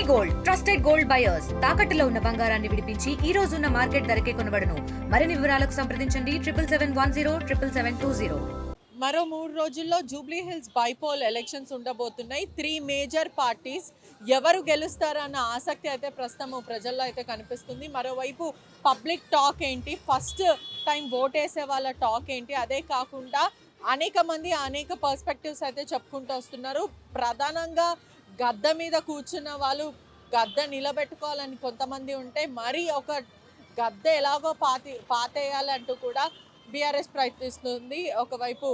Gold trusted gold buyers తాకట్టులో ఉన్న బంగారాన్ని విడిపించి ఈ రోజు ఉన్న మార్కెట్ ధరకే కొనబడును. మరిన్ని వివరాలకు సంప్రదించండి 77107720. మరో 3 రోజుల్లో జూబ్లీ హిల్స్ బైపోల్ ఎలక్షన్స్ ఉండబోతున్నాయి. 3 మేజర్ పార్టీస్ ఎవరు గెలుస్తారన్న ఆసక్తి అయితే ప్రస్తుతం ప్రజల్లో అయితే కనిపిస్తుంది. మరోవైపు పబ్లిక్ టాక్ ఏంటి, ఫస్ట్ టైం ఓటేసే వాళ్ళ టాక్ ఏంటి, అదే కాకుండా అనేక మంది అనేక పర్స్పెక్టివ్స్ అయితే చెప్పుకుంటూ వస్తున్నారు. ప్రధానంగా గద్ద మీద కూర్చున్న వాళ్ళు గద్ద నిలబెట్టుకోవాలని కొంతమంది ఉంటే, మరి ఒక గద్ద ఎలాగో పాతేయాలంటూ కూడా బీఆర్ఎస్ ప్రయత్నిస్తుంది. ఒకవైపు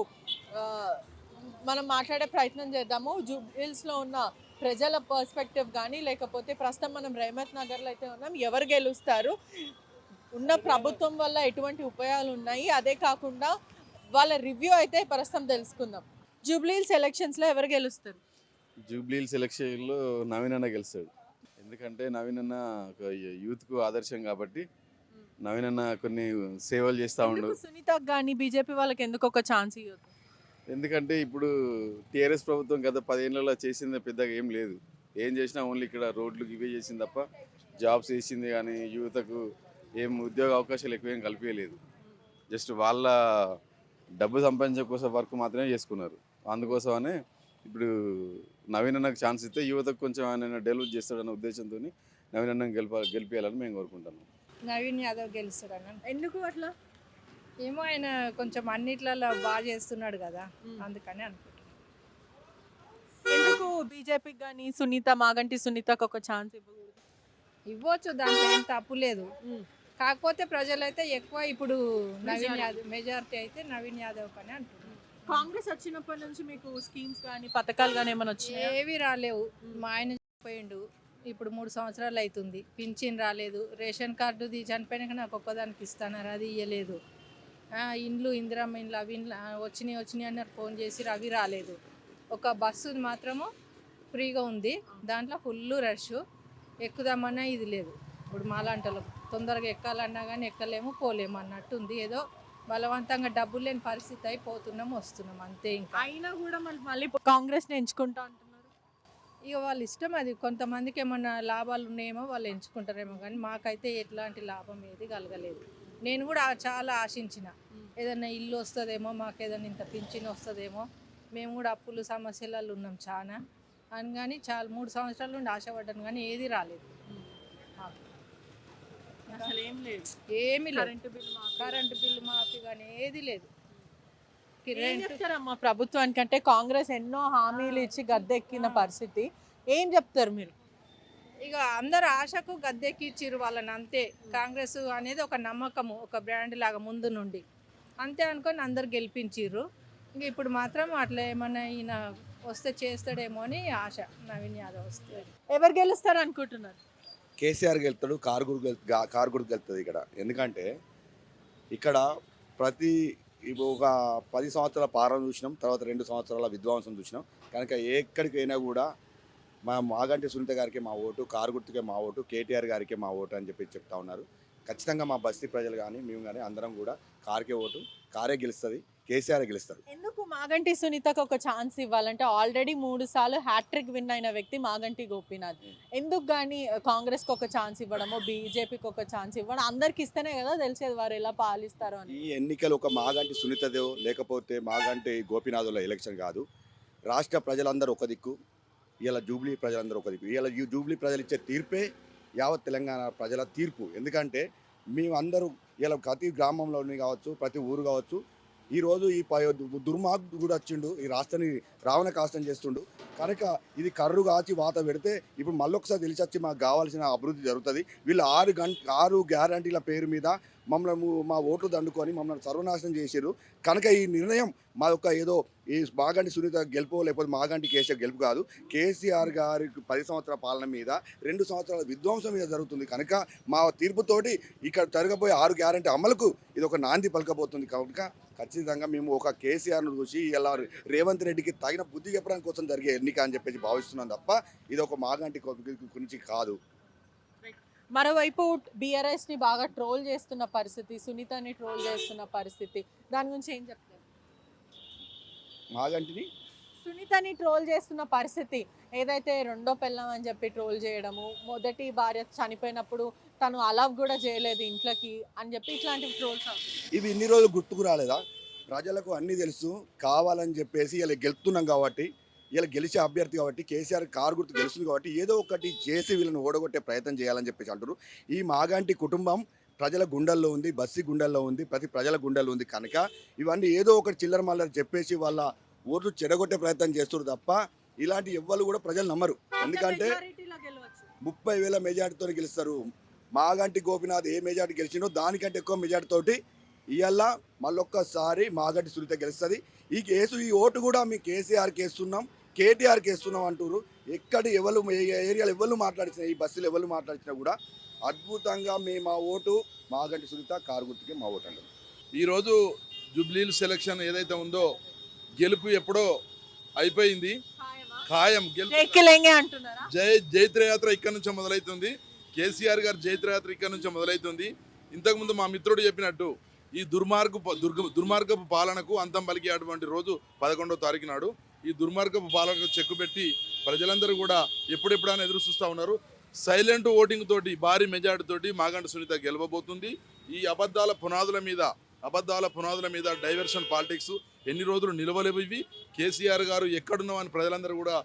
మనం మాట్లాడే ప్రయత్నం చేద్దాము. జూబ్లీహిల్స్లో ఉన్న ప్రజల పర్స్పెక్టివ్ కానీ, లేకపోతే ప్రస్తుతం మనం రేమత్ నగర్లో అయితే ఉన్నాం, ఎవరు గెలుస్తారు, ఉన్న ప్రభుత్వం వల్ల ఎటువంటి ఉపయోగాలు ఉన్నాయి, అదే కాకుండా వాళ్ళ రివ్యూ అయితే ప్రస్తుతం తెలుసుకుందాం. జూబ్లీహిల్స్ ఎలక్షన్స్లో ఎవరు గెలుస్తారు? జూబ్లీహిల్స్ ఎలక్షన్లో నవీన్ అన్న గెలుస్తాడు. ఎందుకంటే నవీన్ అన్న ఒక యూత్కు ఆదర్శం కాబట్టి నవీన్ అన్న కొన్ని సేవలు చేస్తూ ఉండు. సునీతకు కానీ బీజేపీ వాళ్ళకి ఎందుకు ఒక ఛాన్స్ ఇవ్వదు? ఎందుకంటే ఇప్పుడు టీఆర్ఎస్ ప్రభుత్వం గత 10 ఏళ్ళలో చేసింది పెద్దగా ఏం లేదు. ఏం చేసినా ఓన్లీ ఇక్కడ రోడ్లు ఇవే చేసింది తప్ప జాబ్స్ చేసింది కానీ యువతకు ఏం ఉద్యోగ అవకాశాలు ఎక్కువేం కల్పించలేదు. జస్ట్ వాళ్ళ డబ్బు సంపాదించే కోసం వర్క్ మాత్రమే చేసుకున్నారు. అందుకోసమనే ఇప్పుడు నవీన్ అన్నకు ఛాన్స్ ఇస్తే యువతకు కొంచెం ఆయన డెవలప్ చేస్తాడన్న ఉద్దేశంతో నవీన్ అన్నకు గెలిపేయాలని మేము కోరుకుంటున్నాం. నవీన్ యాదవ్ గెలుస్తాడన్న. ఎందుకు అట్లా? ఏమో ఆయన కొంచెం అన్నిట్లలో బాగా చేస్తున్నాడు కదా, అందుకని అనుకుంటున్నాను. ఎందుకు బీజేపీకి కానీ మాగంటి సునీతకు ఒక ఛాన్స్ ఇవ్వకూడదు? ఇవ్వచ్చు, దాంట్లో ఏం తప్పు లేదు. కాకపోతే ప్రజలైతే ఎక్కువ ఇప్పుడు నవీన్ యాదవ్ మెజారిటీ అయితే నవీన్ యాదవ్ కానీ అంటున్నారు. కాంగ్రెస్ వచ్చినప్పటి నుంచి మీకు స్కీమ్స్ కానీ పథకాలు కానీ ఏమైనా వచ్చినాయా? ఏవి రాలేవు. మా ఆయన చనిపోయిండు, ఇప్పుడు 3 సంవత్సరాలు అవుతుంది, పింఛన్ రాలేదు. రేషన్ కార్డుది చనిపోయినాక నాకు ఒక్కదానికి ఇస్తాన్నారు, అది ఇవ్వలేదు. ఇండ్లు ఇందిరమ్మ ఇండ్లు అవి వచ్చినాయి అన్నారు, ఫోన్ చేసి అవి రాలేదు. ఒక బస్సు మాత్రము ఫ్రీగా ఉంది, దాంట్లో ఫుల్ రష్, ఎక్కుదామన్నా ఇది లేదు. ఇప్పుడు మాలాంటి వాళ్ళకు తొందరగా ఎక్కాలన్నా కానీ ఎక్కలేము పోలేము అన్నట్టు ఉంది. ఏదో బలవంతంగా డబ్బులు లేని పరిస్థితి అయిపోతున్నాం వస్తున్నాం అంతే. ఇంకా అయినా కూడా మళ్ళీ కాంగ్రెస్ని ఎంచుకుంటా అంటున్నారు. ఇక వాళ్ళ ఇష్టం అది. కొంతమందికి ఏమన్నా లాభాలు ఉన్నాయేమో వాళ్ళు ఎంచుకుంటారేమో, కానీ మాకైతే ఎట్లాంటి లాభం ఏది కలగలేదు. నేను కూడా చాలా ఆశించిన ఏదైనా ఇల్లు వస్తుందేమో, మాకు ఏదైనా ఇంత పింఛన్ వస్తుందేమో, మేము కూడా అప్పులు సమస్యలలో ఉన్నాం చాలా అని. కానీ చాలా 3 సంవత్సరాల నుండి ఆశపడ్డాను కానీ ఏది రాలేదు. అసలు ఏమీ లేదు. కరెంటు బిల్లు మాఫీ కానీ ఏది లేదు. ఏం చెప్తారమ్మా ప్రభుత్వానికి? అంటే కాంగ్రెస్ ఎన్నో హామీలు ఇచ్చి గద్దెక్కిన పరిస్థితి, ఏం చెప్తారు మీరు? ఇక అందరు ఆశకు గద్దెక్కిచ్చిర్రు వాళ్ళని అంతే. కాంగ్రెస్ అనేది ఒక నమ్మకము, ఒక బ్రాండ్ లాగా ముందు నుండి అంతే అనుకొని అందరు గెలిపించిర్రు. ఇంక ఇప్పుడు మాత్రం అట్లా ఏమన్నా ఈయన వస్తే చేస్తాడేమో అని ఆశ. నవీన్ యాదవ్ వస్తే ఎవరు గెలుస్తారు అనుకుంటున్నారు? కేసీఆర్ గెలుస్తాడు, కారు గుర్తు గెలుస్తుంది ఇక్కడ. ఎందుకంటే ఇక్కడ ఒక 10 సంవత్సరాల పాలన చూసినాం, తర్వాత 2 సంవత్సరాల విధ్వంసం చూసినాం. కనుక ఎక్కడికైనా కూడా మా మాగంటి సునీత గారికి మా ఓటు, కారు గుర్తుకే మా ఓటు, కేటీఆర్ గారికి మా ఓటు అని చెప్పి చెప్తా ఉన్నారు. ఖచ్చితంగా మా బస్తీ ప్రజలు కానీ మేము కానీ అందరం కూడా కారుకే ఓటు, కారే గెలుస్తుంది, కేసీఆర్ గెలుస్తారు. ఎందుకు మాగంటి సునీతకు ఒక ఛాన్స్ ఇవ్వాలంటే ఆల్రెడీ 3 సార్లు హ్యాట్రిక్ విన్ అయిన వ్యక్తి మాగంటి గోపీనాథ్. ఎందుకు కానీ కాంగ్రెస్కి ఒక ఛాన్స్ ఇవ్వడమో, బీజేపీకి ఒక ఛాన్స్ ఇవ్వడం, అందరికి ఇస్తేనే కదా తెలిసేది వారు ఎలా పాలిస్తారో అని. ఈ ఎన్నికలు ఒక మాగంటి సునీతదో లేకపోతే మాగంటి గోపీనాథ్లో ఎలక్షన్ కాదు. రాష్ట్ర ప్రజలందరూ ఒక దిక్కు, ఇలా జూబ్లీ ప్రజలందరూ ఒక దిక్కు. ఇలా జూబ్లీ ప్రజలు ఇచ్చే తీర్పే యావత్ తెలంగాణ ప్రజల తీర్పు. ఎందుకంటే మేమందరూ ఇలా ప్రతి గ్రామంలోని కావచ్చు, ప్రతి ఊరు కావచ్చు, ఈరోజు ఈ దుర్మార్గుడు కూడా వచ్చిండు, ఈ రాష్ట్రాన్ని రావణ కాష్టం చేస్తుండు. కనుక ఇది కర్రు కాచి వాత పెడితే ఇప్పుడు మళ్ళొకసారి తెలిసొచ్చి మాకు కావాల్సిన అభివృద్ధి జరుగుతుంది. వీళ్ళు 6 గ్యారంటీల పేరు మీద మమ్మల్ని మా ఓట్లు దండుకొని మమ్మల్ని సర్వనాశనం చేశారు. కనుక ఈ నిర్ణయం మా యొక్క ఏదో ఈ మాగంటి సునీత గెలుపు లేకపోతే మాగంటి కేసీఆర్ గెలుపు కాదు. కేసీఆర్ గారి 10 సంవత్సరాల పాలన మీద 2 సంవత్సరాల విధ్వంసం మీద జరుగుతుంది. కనుక మా తీర్పుతోటి ఇక్కడ జరగబోయే 6 గ్యారంటీ అమలుకు ఇది ఒక నాంది పలకబోతుంది. కనుక ఖచ్చితంగా మేము ఒక కేసీఆర్ను చూసి ఇలా రేవంత్ రెడ్డికి తగిన బుద్ధి చెప్పడానికి కోసం జరిగే ఎన్నిక అని చెప్పేసి భావిస్తున్నాం తప్ప ఇది ఒక మాగంటి గురించి కాదు. మరోవైపు బీఆర్ఎస్ని బాగా ట్రోల్ చేస్తున్న పరిస్థితి, సునీతని ట్రోల్ చేస్తున్న పరిస్థితి, దాని గురించి ఏం చెప్తారు? మాగంటిని సునీతని ట్రోల్ చేస్తున్న పరిస్థితి ఏదైతే రెండో పెళ్ళం అని చెప్పి ట్రోల్ చేయడము, మొదటి భార్య చనిపోయినప్పుడు తను అలవ్ కూడా చేయలేదు ఇంట్లోకి అని చెప్పి ఇట్లాంటి ట్రోల్స్ ఇవి ఇన్ని రోజులు గుర్తుకు రాలేదా? ప్రజలకు అన్నీ తెలుసు, కావాలని చెప్పేసి ఇలా గెలుస్తున్నాం కాబట్టి, ఇలా గెలిచే అభ్యర్థి కాబట్టి, కేసీఆర్ కారు గుర్తు గెలుస్తుంది కాబట్టి ఏదో ఒకటి చేసి వీళ్ళని ఓడగొట్టే ప్రయత్నం చేయాలని చెప్పేసి అంటారు. ఈ మాగంటి కుటుంబం ప్రజల గుండెల్లో ఉంది, బస్సి గుండెల్లో ఉంది, ప్రతి ప్రజల గుండెల్లో ఉంది కనుక ఇవన్నీ ఏదో ఒకటి చిల్లర మల్లర చెప్పేసి వాళ్ళ ఓట్లు చెడగొట్టే ప్రయత్నం చేస్తారు తప్ప ఇలాంటి ఎవ్వరు కూడా ప్రజలు నమ్మరు. ఎందుకంటే 30,000 మెజార్టీతో గెలుస్తారు. మాగంటి గోపినాథ్ ఏ మెజార్టీ గెలిచిండో దానికంటే ఎక్కువ మెజార్టీ తోటి ఇవాళ మళ్ళొక్కసారి మాగంటి సునీత గెలుస్తుంది. ఈ ఓటు కూడా మీ కేసీఆర్కి వేస్తున్నాం, కేటీఆర్కి వేస్తున్నాం అంటారు. ఎవరు ఏరియాలో ఎవరు మాట్లాడించినా, ఈ బస్సులు ఎవరు మాట్లాడించినా కూడా అద్భుతంగా మా ఓటు మాగంటి సునీత కారు గుర్తుకే మా ఓటు అంటారు. ఈరోజు జూబ్లీల్ సెలక్షన్ ఏదైతే ఉందో గెలుపు ఎప్పుడో అయిపోయింది, ఖాయం అంటున్నారా? జైత్రయాత్ర ఇక్కడ నుంచే మొదలవుతుంది. కేసీఆర్ గారు జైత్రయాత్ర ఇక్కడ నుంచే మొదలవుతుంది. ఇంతకుముందు మా మిత్రుడు చెప్పినట్టు ఈ దుర్మార్గపు పాలనకు అంతం పలికేటువంటి రోజు 11వ తారీఖు నాడు ఈ దుర్మార్గపు పాలనకు చెక్కు పెట్టి ప్రజలందరూ కూడా ఎప్పుడెప్పుడైనా ఎదురు చూస్తూ ఉన్నారు. సైలెంట్ ఓటింగ్ తోటి భారీ మెజార్టీ తోటి మాగంటి సునీత గెలవబోతుంది. ఈ అబద్ధాల పునాదుల మీద డైవర్షన్ పాలిటిక్స్ ఎన్ని రోజులు నిలవలేవు. ఇవి కేసీఆర్ గారు ఎక్కడున్నామని ప్రజలందరూ కూడా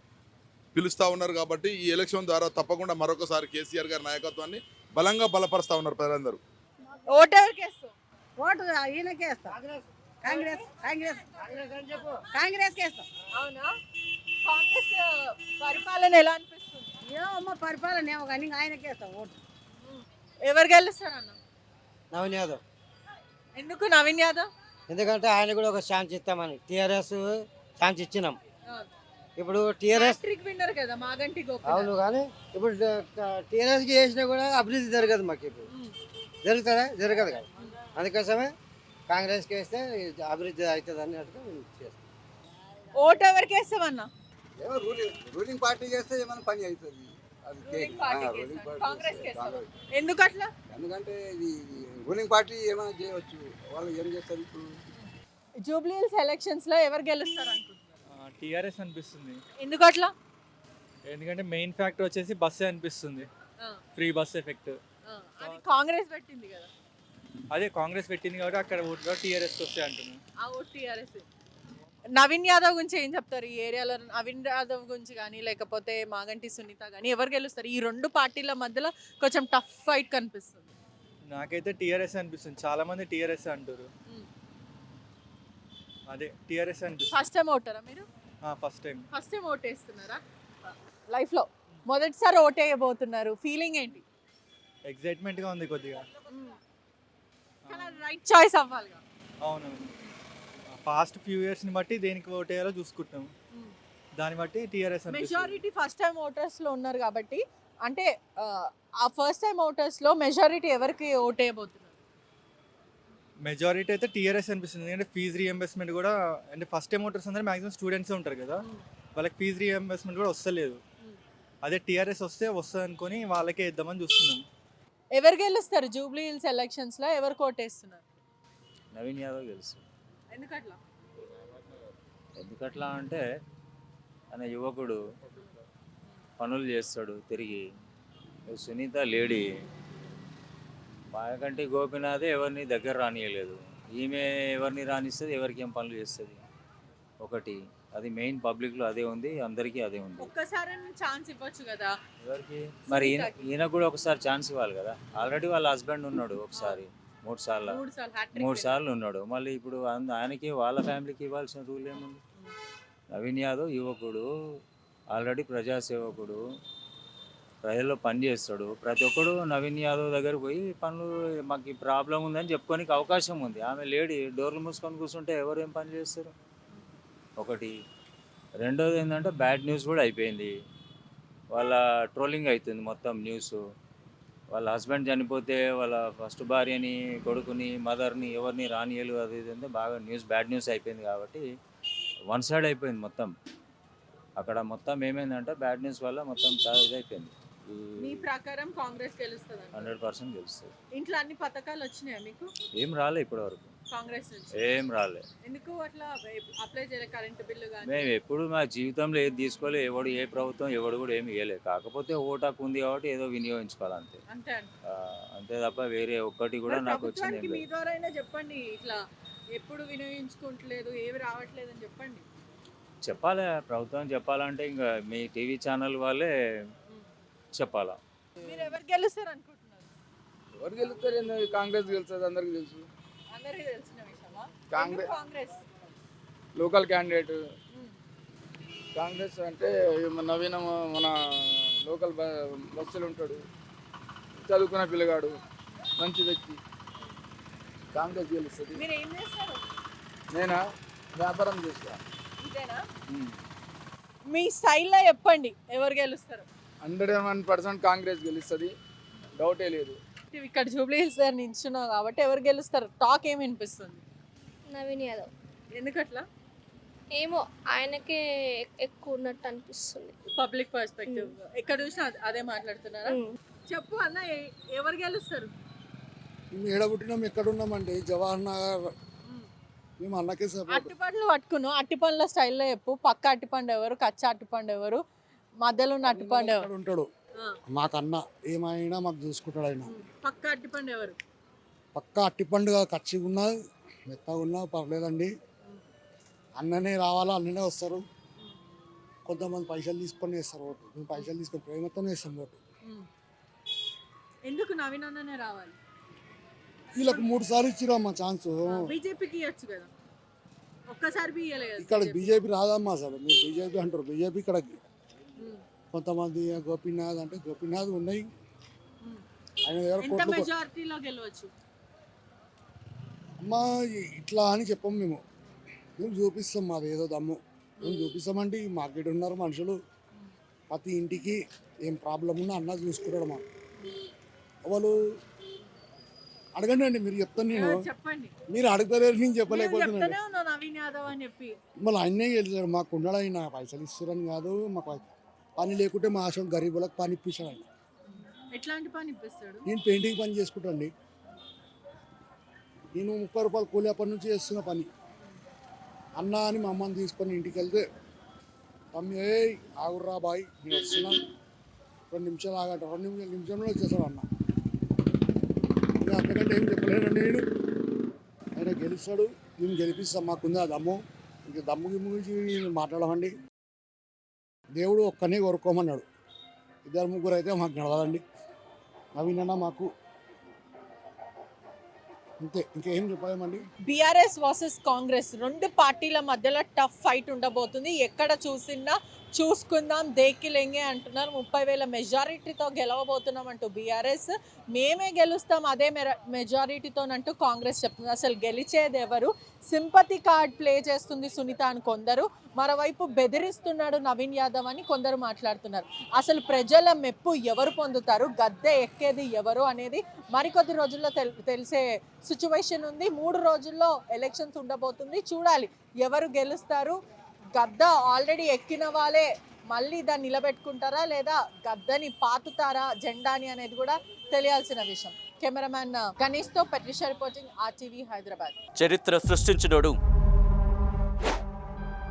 పిలుస్తూ ఉన్నారు. కాబట్టి ఈ ఎలక్షన్ ద్వారా తప్పకుండా మరొకసారి కేసీఆర్ గారి నాయకత్వాన్ని బలంగా బలపరుస్తూ ఉన్నారు ప్రజలందరూ. ఓటు ఎవరికి వేస్తావు? ఓటు ఈయనకే వేస్తాం. కాంగ్రెస్ వేస్తాం. అవునా? కాంగ్రెస్ పరిపాలన ఎలా అనిపిస్తుంది? ఏమో పరిపాలన ఏమో కానీ ఆయనకే వేస్తాం ఓటు. ఎవరు గెలుస్తారన్న? నవీన్ యాదవ్. ఎందుకు నవీన్ యాదవ్? ఎందుకంటే ఆయన కూడా ఒక ఛాన్స్ ఇస్తామని టీఆర్ఎస్ ఛాన్స్ ఇచ్చినాం. ఇప్పుడు టీఆర్ఎస్ విన్నర్ కదా మాగంటి గోపినాథ్. అవును, కానీ ఇప్పుడు టీఆర్ఎస్కి చేసినా కూడా అభివృద్ధి జరగదు. మాకు ఇప్పుడు జరుగుతుందా? జరగదు కదా. అందుకోసమే కాంగ్రెస్కి వేస్తే అభివృద్ధి అవుతుంది అన్నట్టుగా చేస్తాం. ఓటు ఎవరికి వేస్తామన్నా? రూలింగ్ పార్టీ చేస్తే ఏమైనా పని అవుతుంది. కాంగ్రెస్ ఎందుకు అట్లా? ఎందుకంటే ఇది రూలింగ్ పార్టీ ఏమైనా చేయవచ్చు, వాళ్ళు ఏం చేస్తారు. ఇప్పుడు జూబ్లీ హిల్స్ ఎలక్షన్స్ లో ఎవరు గెలుస్తారు అనుకుంటున్నారు? టీఆర్ఎస్ అనిపిస్తుంది. ఎందుకు అట్లా? ఎందుకంటే మెయిన్ ఫ్యాక్టర్ వచ్చేసి బస్సే అనిపిస్తుంది, ఫ్రీ బస్ ఎఫెక్ట్. అది కాంగ్రెస్ పెట్టింది కదా. అదే కాంగ్రెస్ పెట్టింది కాబట్టి అక్కడ ఓట్లు టీఆర్ఎస్ వస్తాయి అంటున్నాను. ఆ ఓటు టీఆర్ఎస్. నవీన్ యాదవ్ గురించి ఏం చెప్తారు? ఈ ఏరియాలో నవీన్ యాదవ్ గురించి కానీ లేకపోతే మాగంటి సునీత కానీ ఎవరు గెలుస్తారు? ఈ రెండు పార్టీల మధ్యలో కొంచెం టఫ్ ఫైట్ కనిపిస్తుంది. నాకైతే టీఆర్ఎస్ అనిపిస్తుంది. చాలా మంది టీఆర్ఎస్ అంటారు. అదే టీఆర్ఎస్ అనిపిస్తుంది. ఫస్ట్ టైం ఓటారా మీరు? ఫస్ట్ టైం ఓట్ వేస్తున్నారా? లైఫ్ లో మొదటిసారి ఓట్ వేయబోతున్నారు. ఫీలింగ్ ఏంటి? ఎక్సైట్మెంట్గా ఉంది కొద్దిగా. రైట్ చాయిస్ అవ్వాలిగా. అవునవును. పాస్ట్ ఫ్యూ ఇయర్స్ని బట్టి దేనికి ఓట్ వేయాలో చూసుకుంటాం. దాన్ని బట్టి TRS majority first time voters లో ఉన్నారు కాబట్టి, అంటే ఆ ఫస్ట్ టైం ఓటర్స్ లో మెజారిటీ ఎవరికి ఓట్ వేయబోతున్నారు? మెజారిటీ అయితే టీఆర్ఎస్ అనిపిస్తుంది. ఎందుకంటే ఫీజు రీఎంబర్స్మెంట్ కూడా, అంటే ఫస్ట్ టైం ఓటర్స్ అందరూ మ్యాక్సిమం స్టూడెంట్సే ఉంటారు కదా, వాళ్ళకి ఫీజు రీఎంబర్స్మెంట్ కూడా వస్తలేదు. అదే టీఆర్ఎస్ వస్తుంది అనుకొని వాళ్ళకే ఇద్దామని చూస్తున్నాం. ఎవరు గెలుస్తారు జూబ్లీ హిల్స్ ఎలక్షన్స్ లో? ఎవరు కోటేస్తున్నారు? నవీన్ యాదవ్ గెలుస్తారు. ఎందుకట్లా అంటే ఆయన యువకుడు, పనులు చేస్తాడు తిరిగి. సునీత లేడీ. మాగంటి గోపినాథే ఎవరిని దగ్గర రానియలేదు. ఈమె ఎవరిని రానిస్తుంది, ఎవరికి ఏం పనులు చేస్తుంది. ఒకటి అది మెయిన్ పబ్లిక్లో అదే ఉంది, అందరికీ అదే ఉంది. ఒక్కసారి ఛాన్స్ ఇవ్వచ్చు కదా ఎవరికి? మరి ఈయన కూడా ఒకసారి ఛాన్స్ ఇవ్వాలి కదా. ఆల్రెడీ వాళ్ళ హస్బెండ్ ఉన్నాడు ఒకసారి, మూడు సార్లు ఉన్నాడు. మళ్ళీ ఇప్పుడు ఆయనకి వాళ్ళ ఫ్యామిలీకి ఇవ్వాల్సిన రూల్ ఏముంది? నవీన్ యాదవ్ యువకుడు, ఆల్రెడీ ప్రజాసేవకుడు, ప్రజల్లో పని చేస్తాడు. ప్రతి ఒక్కడు నవీన్ యాదవ్ దగ్గర పోయి పనులు మాకు ఈ ప్రాబ్లం ఉందని చెప్పుకోనికి అవకాశం ఉంది. ఆమె లేడీ డోర్లు మూసుకొని కూర్చుంటే ఎవరు ఏం పని చేస్తారు? ఒకటి. రెండోది ఏంటంటే బ్యాడ్ న్యూస్ కూడా అయిపోయింది. వాళ్ళ ట్రోలింగ్ అవుతుంది మొత్తం న్యూస్. వాళ్ళ హస్బెండ్ చనిపోతే వాళ్ళ ఫస్ట్ భార్యని, కొడుకుని, మదర్ని ఎవరిని రానియలు, అది ఇది బాగా బ్యాడ్ న్యూస్ అయిపోయింది. కాబట్టి వన్ సైడ్ అయిపోయింది మొత్తం. అక్కడ మొత్తం ఏమైందంటే బ్యాడ్ న్యూస్ వల్ల మొత్తం ఇదైపోయింది. మీ ప్రకారం కాంగ్రెస్ గెలుస్తుంది? 100% గెలుస్తుంది. ఇంట్లో అన్ని పథకాలు వచ్చినాయా మీకు? ఏం రాలే ఇప్పటి వరకు. కాంగ్రెస్ నుంచి ఏం రాలే. ఎందుకు అట్లా అప్లై చేయలే కరెంట్ బిల్లు కానీ? మేము ఎప్పుడు మా జీవితంలో ఏది తీసుకోలే, ఎవడు ఏ ప్రభుత్వం ఎవడు కూడా ఏమి ఇవ్వలేదు. కాకపోతే ఓటాకు ఉంది కాబట్టి ఏదో వినియోగించుకోవాలి అంతే. అంతే అండి. అంతే తప్ప వేరే ఒక్కటి కూడా మరి నాకు వచ్చింది ఏం ప్రభుత్వానికి మీ లేదు. ద్వారా అయినా చెప్పండి, ఇట్లా ఎప్పుడు వినియోగించుకోవట్లేదు, ఏవి రావట్లేదని చెప్పండి. చెప్పాలి, ప్రభుత్వం చెప్పాలంటే ఇంకా మీ టీవీ ఛానల్ వాళ్ళే చెప్పాలా. మీరు ఎవరు గెలుస్తారు అనుకుంటున్నారు? ఎవరు గెలుస్తారు? కాంగ్రెస్ గెలుస్తుంది, అందరికి తెలుసు. అందరికీ తెలిసిన విషయమా? కాంగ్రెస్. ఎందుకు కాంగ్రెస్? లోకల్ క్యాండిడేట్ ఉమ్. కాంగ్రెస్ అంటే నవీన మన లోకల్ బస్సులు ఉంటాడు, చదువుకున్న పిల్లగాడు, మంచి వ్యక్తి. కాంగ్రెస్ గెలుస్తుంది. మీరు ఏం చేస్తారు? నేనా వ్యాపారం చేస్తా. ఇదేనా? మీ స్టైల్లో చెప్పండి ఎవరు గెలుస్తారు? 101% కాంగ్రెస్ గెలుస్తుంది, డౌటే లేదు. ఇక్కడ జూబ్లీ హిల్స్ దగ్గర నించున్నావు కాబట్టి ఎవరు గెలుస్తారు? టాక్ ఏమి వినిపిస్తుంది? నవీన్ యాదవ్. ఎందుకట్లా? ఏమో ఆయనకే ఎక్కువ ఉన్నట్టు అనిపిస్తుంది. పబ్లిక్ పర్స్పెక్టివ్ ఎక్కడ చూసినా అదే మాట్లాడుతున్నారా? చెప్పు అన్న, ఎవరు గెలుస్తారు? మేము ఏడబుట్టినాం, ఎక్కడున్నామండి? జవహర్ నగర్. మేము అన్నకే సపోర్ట్. అట్టిపండ్లు పట్టుకున్నావు, అట్టిపండ్ల స్టైల్లో చెప్పు. పక్క అట్టిపండు ఎవరు, కచ్చా అట్టిపండు ఎవరు, మధ్యలో ఉన్న అట్టిపండు ఎవరు? ఉంటాడు మాకు అన్న, ఏమైనా మాకు చూసుకుంటాడు ఆయన. పక్క అట్టిపండు ఎవరు? పక్క అట్టిపండుగ కచ్చిగా ఉన్నా మెత్తగా ఉన్నా పర్లేదండి, అన్ననే రావాలా, అన్ననే వస్తారు. కొంతమంది పైసలు తీసుకొని వేస్తారు ఓటు, మేము పైసలు తీసుకొని ప్రేమతోనే వేస్తాం ఓటు. ఎందుకు నవీన్ అన్ననే రావాలి? వీళ్ళకి 3 సార్లు ఇచ్చిరమ్మా ఛాన్స్. బీజేపీకి ఇవ్వచ్చు కదా, ఒక్కసారి ఇవ్వలేదు. ఇక్కడ బీజేపీ రాదమ్మా అసలు. మీరు బీజేపీ అంటారు, బీజేపీ ఇక్కడ కొంతమంది గోపీనాథ్ అంటే గోపీనాథ్ ఉన్నాయి, ఆయన దగ్గర ఎంత కోట్లు. మెజారిటీలో గెలవచ్చు? అమ్మా ఇట్లా అని చెప్పం మేము, మేము చూపిస్తాం మాది ఏదో దమ్ము. మేము చూపిస్తామంటే ఈ మార్కెట్ ఉన్నారు మనుషులు, ప్రతి ఇంటికి ఏం ప్రాబ్లం ఉన్నా అన్న చూసుకున్నాడు. మా వాళ్ళు అడగండి అండి, మీరు చెప్తాను నేను. చెప్పండి. మీరు అడుగుతారు, నేను చెప్పలేకపోతున్నాను. చెప్తానే ఉన్నా నవీన్ యాదవ్ అని చెప్పి. మళ్ళీ ఆయనే గెలిచారు, మాకు ఉండడు ఆయన. పైసలు ఇస్తారని కాదు, మాకు పని లేకుంటే మా ఆశ గరీబులకు పని ఇప్పించాడు ఆయన. ఎట్లాంటి పని ఇప్పిస్తాడు? నేను పెయింటింగ్ పని చేసుకుంటాండి. నేను 30 రూపాయలు కూలి అప్పటి నుంచి చేస్తున్న పని. అన్న అని మా అమ్మని తీసుకొని ఇంటికి వెళ్తే, తమ్మి ఏ ఆగుర్రా బాయ్ నేను వస్తున్నా, 2 నిమిషాలు ఆగట, 2 నిమిషంలో వచ్చేసాడు అన్న. ఇంకా అంతకంటే ఏం చెప్పలేనండి నేను. ఆయన గెలుస్తాడు, నేను గెలిపిస్తాం, మాకుంది ఆ దమ్ము. ఇంకా దమ్ము గిమ్ము గురించి మాట్లాడమండి. దేవుడు ఒక్కనే కోరుకోమన్నాడు, 2 3 అయితే మాకు నడవదండి. నవీన్ అన్న మాకు అంతే, ఇంకేం చెప్పలేమండి. బీఆర్ఎస్ వర్సెస్ కాంగ్రెస్ 2 పార్టీల మధ్యలో టఫ్ ఫైట్ ఉండబోతుంది. ఎక్కడ చూసినా చూసుకుందాం దేకిలెంగే అంటున్నారు. 30,000 మెజారిటీతో గెలవబోతున్నాం అంటూ బీఆర్ఎస్, మేమే గెలుస్తాం అదే మెజారిటీతోనంటూ కాంగ్రెస్ చెప్తుంది. అసలు గెలిచేది ఎవరు? సింపతి కార్డ్ ప్లే చేస్తుంది సునీత అని కొందరు, మరోవైపు బెదిరిస్తున్నాడు నవీన్ యాదవ్ అని కొందరు మాట్లాడుతున్నారు. అసలు ప్రజల మెప్పు ఎవరు పొందుతారు, గద్దె ఎక్కేది ఎవరు అనేది మరికొద్ది రోజుల్లో తెలిసే సిచ్యువేషన్ ఉంది. 3 రోజుల్లో ఎలక్షన్స్ ఉండబోతుంది, చూడాలి ఎవరు గెలుస్తారు. గద్ద ఆల్రెడీ ఎక్కిన వాళ్ళే మళ్ళీ దాన్ని నిలబెట్టుకుంటారా లేదా గద్దని పాతుతారా జెండాని అనేది కూడా తెలియాల్సిన విషయం. Cameraman గణేష్తో పెట్రిషా reporting, RTV Hyderabad. చరిత్ర సృష్టించినోడు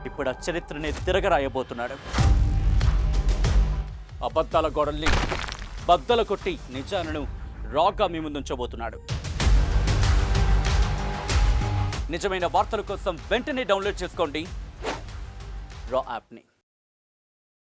ఇప్పుడు ఆ చరిత్రని తిరగరాయబోతున్నాడు. అబద్ధాల గోడల్ని బద్దలు కొట్టి నిజాలను రాగా మీ ముందుంచబోతున్నాడు. నిజమైన వార్తల కోసం వెంటనే డౌన్లోడ్ చేసుకోండి రా యాప్ని.